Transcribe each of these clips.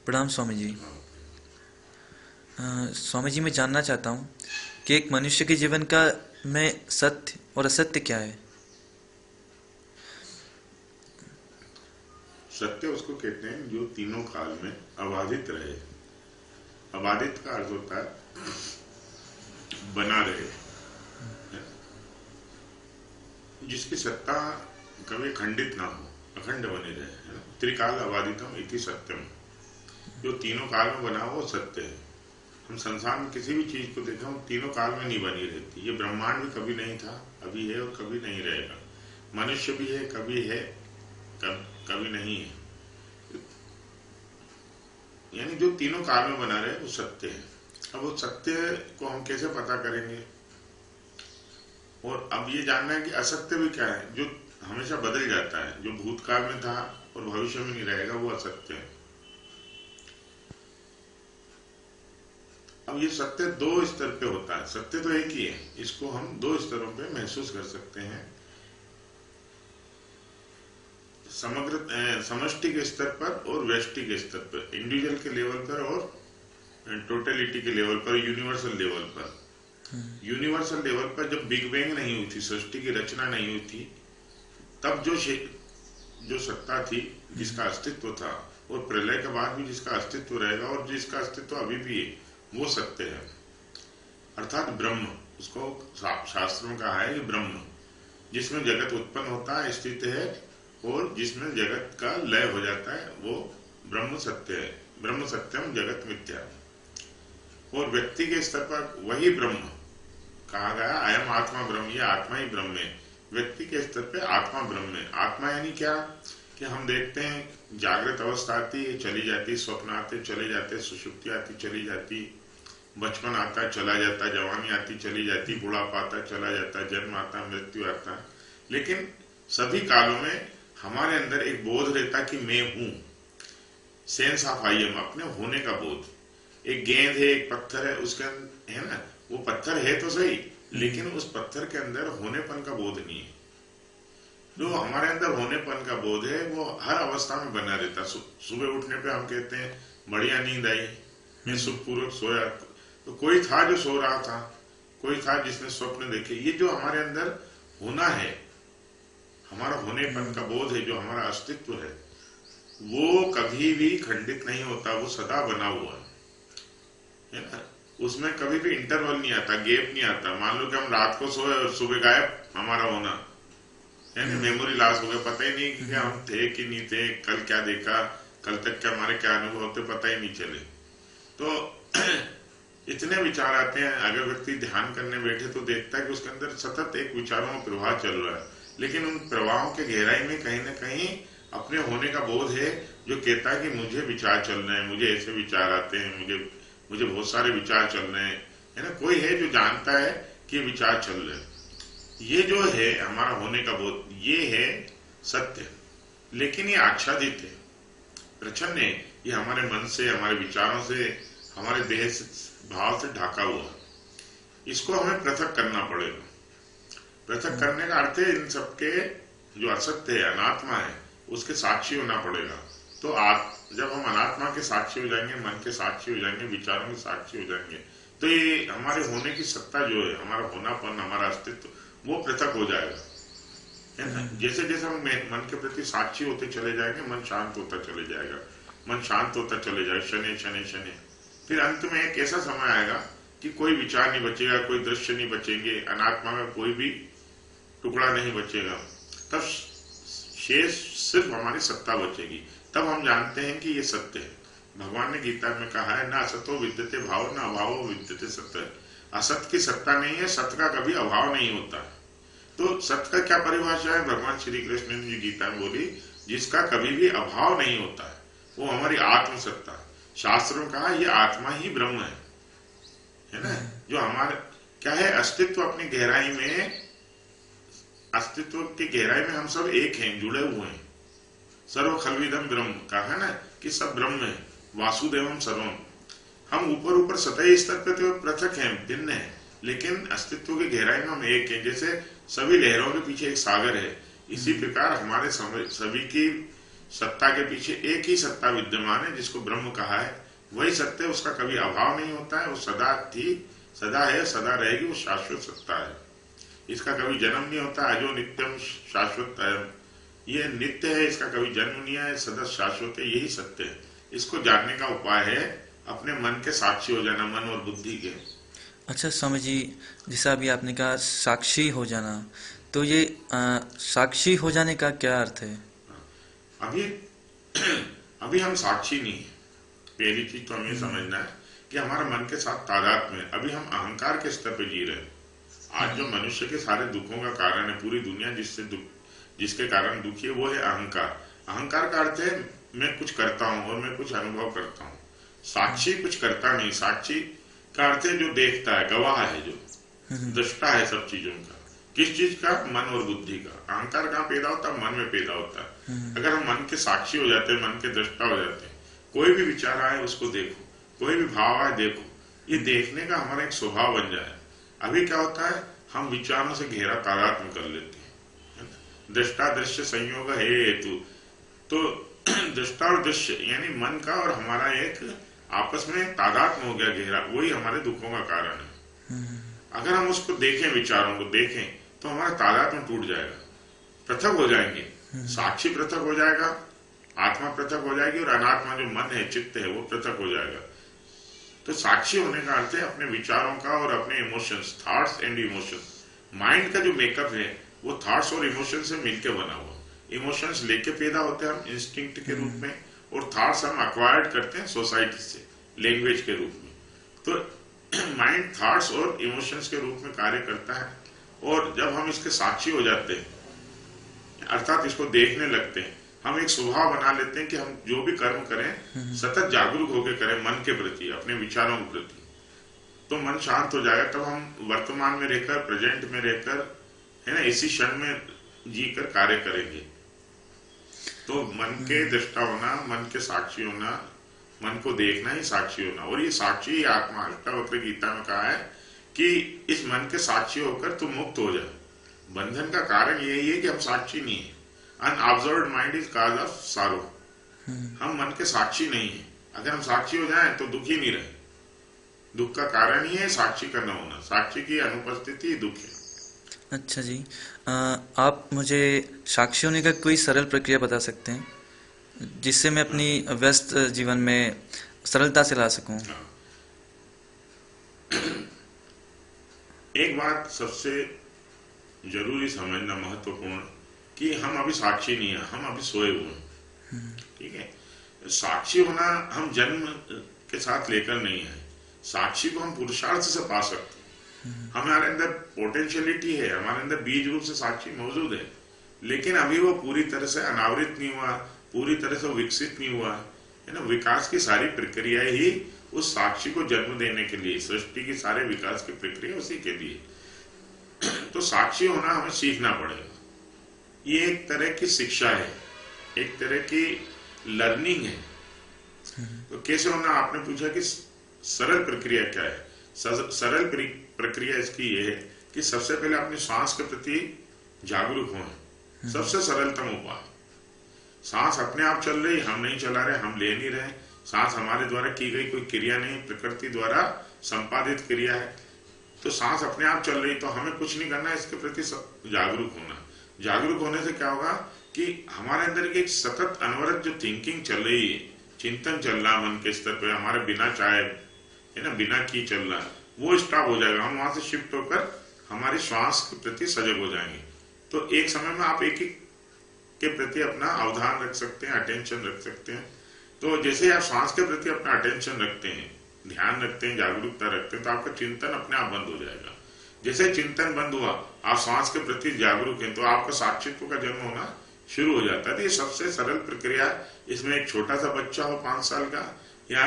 प्रणाम स्वामी जी। स्वामी जी, मैं जानना चाहता हूँ कि एक मनुष्य के जीवन का में सत्य और असत्य क्या है। सत्य उसको कहते हैं जो तीनों काल में अबाधित रहे। अबाधित का अर्थ होता है बना रहे, जिसकी सत्ता कभी खंडित ना हो, अखंड बने रहे, है ना। त्रिकाल अबाधितम इति सत्यम, जो तीनों काल में बना हो वो सत्य है। हम संसार में किसी भी चीज को देखें, वो तीनों काल में नहीं बनी रहती। ये ब्रह्मांड भी कभी नहीं था, अभी है और कभी नहीं रहेगा। मनुष्य भी है, कभी है, कभी नहीं है। यानी जो तीनों काल में बना रहे वो सत्य है। अब वो सत्य को हम कैसे पता करेंगे? और अब ये जानना है कि असत्य भी क्या है, जो हमेशा बदल जाता है, जो भूतकाल में था और भविष्य में नहीं रहेगा, वो असत्य है। अब ये सत्य दो स्तर पे होता है। सत्य तो एक ही है, इसको हम दो स्तरों पे महसूस कर सकते हैं। समग्र समष्टि के स्तर पर और व्यष्टि के स्तर पर, इंडिविजुअल के लेवल पर और टोटलिटी के लेवल पर, यूनिवर्सल लेवल पर। यूनिवर्सल लेवल पर जब बिग बैंग नहीं हुई थी, सृष्टि की रचना नहीं हुई थी, तब जो सत्ता थी, जिसका अस्तित्व था, और प्रलय के बाद भी जिसका अस्तित्व रहेगा और जिसका अस्तित्व अभी भी है, वो सत्य है। अर्थात ब्रह्म, उसको शास्त्रों में कहा है कि ब्रह्म, जिसमें जगत उत्पन्न होता है, स्थित है, और जिसमें जगत का लय हो जाता है, वो ब्रह्म सत्य है। ब्रह्म सत्यम जगत मिथ्या। और व्यक्ति के स्तर पर वही ब्रह्म कहा गया, अयम आत्मा ब्रह्म, ये आत्मा ही ब्रह्म है। व्यक्ति के स्तर पे आत्मा ब्रह्म है। आत्मा यानी क्या कि हम देखते हैं जागृत अवस्था आती है, चली जाती, स्वप्न आते चले जाते, सुषुप्ति आती चली जाती, बचपन आता चला जाता, जवानी आती चली जाती, बुढ़ापा आता चला जाता, जन्म आता, मृत्यु आता। लेकिन सभी कालों में हमारे अंदर एक बोध रहता कि मैं हूं, सेंस ऑफ आई एम, अपने होने का बोध। एक गेंद है, एक पत्थर है, उसके अंदर है ना, वो पत्थर है तो सही, लेकिन उस पत्थर के अंदर होनेपन का बोध नहीं है। जो हमारे अंदर होनेपन का बोध है वो हर अवस्था में बना रहता। सुबह उठने पे हम कहते हैं बढ़िया नींद आई, मैं सुखपूर्वक सोया। तो कोई था जो सो रहा था, कोई था जिसने स्वप्न देखे। ये जो हमारे अंदर होना है, हमारा होनेपन का बोध है, जो हमारा अस्तित्व है, वो कभी भी खंडित नहीं होता, वो सदा बना हुआ है ना। उसमें कभी भी इंटरवल नहीं आता, गैप नहीं आता। मान लो कि हम रात को सोए और सुबह गायब हमारा होना, यानी मेमोरी लॉस हो गया, पता ही नहीं कि हम थे कि नहीं थे, कल क्या देखा, कल तक क्या हमारे क्या अनुभव होते, पता ही नहीं चले। तो इतने विचार आते हैं। अगर व्यक्ति ध्यान करने बैठे तो देखता है कि उसके अंदर सतत एक विचारों का प्रवाह चल रहा है, लेकिन उन प्रवाहों के गहराई में कहीं ना कहीं अपने होने का बोध है, जो कहता है कि मुझे विचार चल रहे हैं, मुझे ऐसे विचार आते हैं, मुझे बहुत सारे विचार चल रहे हैं, है ना। कोई है जो जानता है कि विचार चल रहे हैं। ये जो है हमारा होने का बोध, ये है सत्य। लेकिन ये आच्छादित है, प्रच्छन्न है। ये हमारे मन से, हमारे विचारों से, हमारे देह भाव से ढका हुआ। इसको हमें पृथक करना पड़ेगा। पृथक करने का अर्थ है इन सबके जो असत्य है, अनात्मा है, उसके साक्षी होना पड़ेगा। तो जब हम अनात्मा के साक्षी हो जाएंगे, मन के साक्षी हो जाएंगे, विचारों के साक्षी हो जाएंगे, तो ये हमारे होने की सत्ता जो है, हमारा होनापन, हमारा अस्तित्व, वो पृथक हो जाएगा, है ना। जैसे जैसे हम मन के प्रति साक्षी होते चले जाएंगे, मन शांत होता चले जाएगा, मन शांत होता चले जाएगा, शनि शनि शनि। फिर अंत में एक ऐसा समय आएगा कि कोई विचार नहीं बचेगा, कोई दृश्य नहीं बचेंगे, अनात्मा में कोई भी टुकड़ा नहीं बचेगा। तब शेष सिर्फ हमारी सत्ता बचेगी। तब हम जानते हैं कि ये सत्य है। भगवान ने गीता में कहा है, ना असतो विद्यते भाव, ना अभावो विद्यते सत्य। असत की सत्ता नहीं है, सत्य का कभी अभाव नहीं होता है। तो सत्य का क्या परिभाषा है? भगवान श्री कृष्ण ने गीता में बोली, जिसका कभी भी अभाव नहीं होता है, वो हमारी आत्मसत्ता है। शास्त्रों कहा ये आत्मा ही ब्रह्म है ना। जो हमारे क्या है, अस्तित्व अपनी गहराई में, अस्तित्व की गहराई में हम सब एक हैं, जुड़े हुए हैं। सर्व खलविदम ब्रह्म कहा है ना कि सब ब्रह्म है, वासुदेवम सर्वम। हम ऊपर ऊपर सतही स्तर पे तो पृथक हैं, भिन्न है, लेकिन अस्तित्व की गहराई में हम एक हैं। जैसे सभी लहरों के पीछे एक सागर है, इसी प्रकार हमारे सभी की सत्ता के पीछे एक ही सत्ता विद्यमान है जिसको ब्रह्म कहा है, वही सत्य, उसका कभी अभाव नहीं होता है, वो सदा थी, सदा है, सदा रहेगी, वो शाश्वत सत्ता है। इसका कभी जन्म नहीं होता, अजो नित्यम शाश्वत है, ये नित्य है, इसका कभी जन्म नहीं है, सदा शाश्वत है, यही सत्य है। इसको जानने का उपाय है अपने मन के साक्षी हो जाना, मन और बुद्धि के। अच्छा स्वामी जी, जैसा अभी आपने कहा साक्षी हो जाना, तो ये साक्षी हो जाने का क्या अर्थ है? अभी अभी हम साक्षी नहीं है। पहली चीज तो हमें समझना है कि हमारा मन के साथ तादाद में, अभी हम अहंकार के स्तर पे जी रहे हैं। आज जो मनुष्य के सारे दुखों का कारण है, पूरी दुनिया जिससे जिसके कारण दुखी है, वो है अहंकार। अहंकार का अर्थ है मैं कुछ करता हूं और मैं कुछ अनुभव करता हूं। साक्षी कुछ करता नहीं, साक्षी का अर्थ है जो देखता है, गवाह है, जो दृष्टा है सब चीजों का। किस चीज का? मन और बुद्धि का। अहंकार कहाँ पैदा होता है? मन में पैदा होता है। अगर हम मन के साक्षी हो जाते हैं, मन के दृष्टा हो जाते हैं, कोई भी विचार आए उसको देखो, कोई भी भाव आए देखो, ये देखने का हमारा एक स्वभाव बन जाए। अभी क्या होता है, हम विचारों से घेरा तादात्म्य कर लेते हैं। दृष्टा दृश्य संयोग है हेतु, तो दृष्टा और दृश्य यानी मन का और हमारा एक आपस में तादात्म्य हो गया गहरा, वही हमारे दुखों का कारण है। अगर हम उसको देखें, विचारों को देखें, तो हमारा तादात्म्य टूट जाएगा, पृथक हो जाएंगे, साक्षी पृथक हो जाएगा, आत्मा पृथक हो जाएगी, और अनात्मा जो मन है, चित्त है, वो पृथक हो जाएगा। तो साक्षी होने का अर्थ है अपने विचारों का और अपने emotions, thoughts and emotions. Mind का जो मेकअप है वो थॉट्स और इमोशंस से मिलकर बना हुआ। इमोशंस लेके पैदा होते हैं हम इंस्टिंक्ट के रूप में, और थॉट्स हम अक्वायर्ड करते हैं सोसाइटी से, लैंग्वेज के रूप में। तो माइंड थॉट्स और इमोशंस के रूप में कार्य करता है, और जब हम इसके साक्षी हो जाते हैं, अर्थात इसको देखने लगते हैं, हम एक स्वभाव बना लेते हैं कि हम जो भी कर्म करें सतत जागरूक होकर करें मन के प्रति, अपने विचारों के प्रति। तो मन शांत हो जाएगा, तब हम वर्तमान में रहकर, प्रेजेंट में रहकर, है ना, इसी क्षण में जीकर कार्य करेंगे। तो मन के दृष्टा होना, मन के साक्षी होना, मन को देखना ही साक्षी होना। और ये साक्षी ही आत्मा, अष्टावक्र गीता में कहा है कि इस मन के साक्षी होकर तुम मुक्त हो जाए। बंधन का कारण यही है कि हम साक्षी नहीं है। Unobserved mind is cause of sorrow. हम मन के साक्षी नहीं है। अगर हम साक्षी हो जाएं तो दुखी नहीं रहे। दुख का कारण ही है साक्षी का न होना, साक्षी की अनुपस्थिति दुख है। अच्छा जी, आप मुझे साक्षी होने का कोई सरल प्रक्रिया बता सकते हैं जिससे मैं अपनी व्यस्त जीवन में सरलता से ला सकूं? एक बात सबसे जरूरी समझना, महत्वपूर्ण, कि हम अभी साक्षी नहीं है, हम अभी सोए हुए हैं। ठीक है, साक्षी होना हम जन्म के साथ लेकर नहीं है। साक्षी को हम पुरुषार्थ से पा सकते हैं। हमारे अंदर पोटेंशियलिटी है, हमारे अंदर बीज रूप से साक्षी मौजूद है, लेकिन अभी वो पूरी तरह से अनावृत नहीं हुआ, पूरी तरह से विकसित नहीं हुआ है ना। विकास की सारी प्रक्रिया ही उस साक्षी को जन्म देने के लिए, सृष्टि की सारे विकास की प्रक्रिया उसी के लिए। तो साक्षी होना हमें सीखना पड़ेगा। ये एक तरह की शिक्षा है, एक तरह की लर्निंग है। तो कैसे होना, आपने पूछा कि सरल प्रक्रिया क्या है। सरल प्रक्रिया इसकी ये है कि सबसे पहले अपने सांस के प्रति जागरूक हों। सबसे सरलतम उपाय, सांस अपने आप चल रही, हम नहीं चला रहे, हम ले नहीं रहे। सांस हमारे द्वारा की गई कोई क्रिया नहीं, प्रकृति द्वारा संपादित क्रिया है। तो सांस अपने आप चल रही, तो हमें कुछ नहीं करना है, इसके प्रति जागरूक होना। जागरूक होने से क्या होगा कि हमारे अंदर एक सतत अनवरत जो थिंकिंग चल रही है, चिंतन चल रहा मन के स्तर पे, हमारे बिना चाहे, है ना, बिना की चल रहा है, वो स्टॉप हो जाएगा। हम वहां से शिफ्ट होकर हमारी श्वास के प्रति सजग हो जाएंगे। तो एक समय में आप एक ही के प्रति अपना अवधान रख सकते हैं, अटेंशन रख सकते हैं। तो जैसे आप श्वास के प्रति अपना अटेंशन रखते हैं, ध्यान रखते हैं, जागरूकता रखते हैं, तो आपका चिंतन अपने आप बंद हो जाएगा। जैसे चिंतन बंद हुआ, आप श्वास के प्रति जागरूक हैं, तो आपका साक्षित्व का जन्म होना शुरू हो जाता है। तो ये सबसे सरल प्रक्रिया। इसमें एक छोटा सा बच्चा हो 5 साल का, या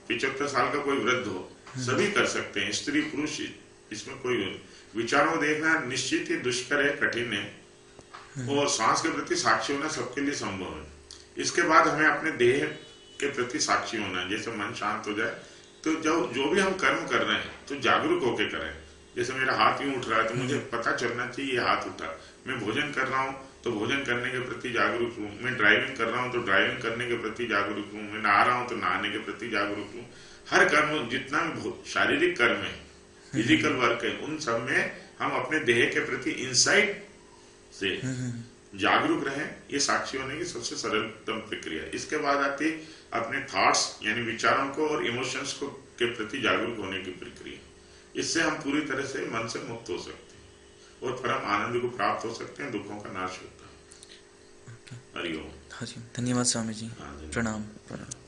75 साल का कोई वृद्ध हो, सभी कर सकते हैं, स्त्री पुरुष, इसमें कोई विचारों को देखना निश्चित ही दुष्कर है, कठिन है, और सांस के प्रति साक्षी होना सबके लिए संभव है। इसके बाद हमें अपने देह के प्रति साक्षी होना है। जैसे मन शांत हो जाए, तो जो भी हम कर्म कर रहे हैं तो जागरूक होकर करें। जैसे मेरा हाथ यूं उठ रहा है, तो मुझे पता चलना चाहिए ये हाथ उठा। मैं भोजन कर रहा हूँ, तो भोजन करने के प्रति जागरूक हूँ, मैं ड्राइविंग कर रहा हूँ तो ड्राइविंग करने के प्रति जागरूक हूँ, मैं नहा रहा हूँ तो नहाने के प्रति जागरूक हूँ। हर कर्म जितना भी शारीरिक कर्म है, फिजिकल वर्क है, उन सब में हम अपने देह के प्रति इंसाइट से जागरूक रहें। ये साक्षी होने की सबसे सरलतम प्रक्रिया है। इसके बाद आती है अपने थॉट्स यानी विचारों को और इमोशंस को के प्रति जागरूक होने की प्रक्रिया। इससे हम पूरी तरह से मन से मुक्त हो सकते हैं और परम आनंद को प्राप्त हो सकते हैं, दुखों का नाश होता है। हरिओम। हाँ जी, धन्यवाद स्वामी जी। हाँ, धन्यवाद। प्रणाम।